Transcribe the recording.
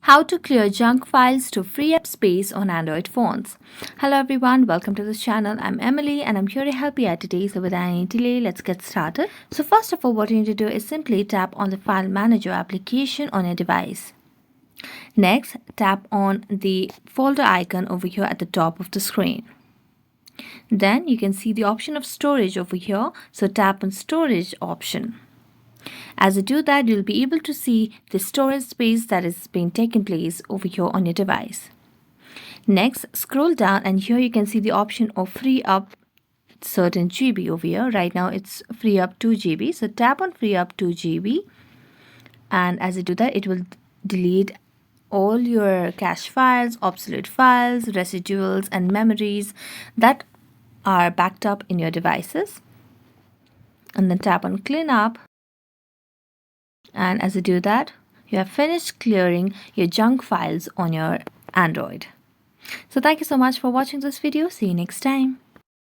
How to clear junk files to free up space on Android phones. Hello everyone, welcome to this channel. I'm Emily and I'm here to help you out today. So without any delay, let's get started. So first of all, what you need to do is simply tap on the File Manager application on your device. Next, tap on the folder icon over here at the top of the screen. Then you can see the option of storage over here. So tap on Storage option. As you do that, you'll be able to see the storage space that is being taken place over here on your device. Next, scroll down and here you can see the option of free up certain GB over here. Right now it's free up 2 GB. So tap on free up 2 GB, and as you do that, it will delete all your cache files, obsolete files, residuals and memories that are backed up in your devices. And then tap on clean up. And as you do that, you have finished clearing your junk files on your Android. So thank you so much for watching this video. See you next time.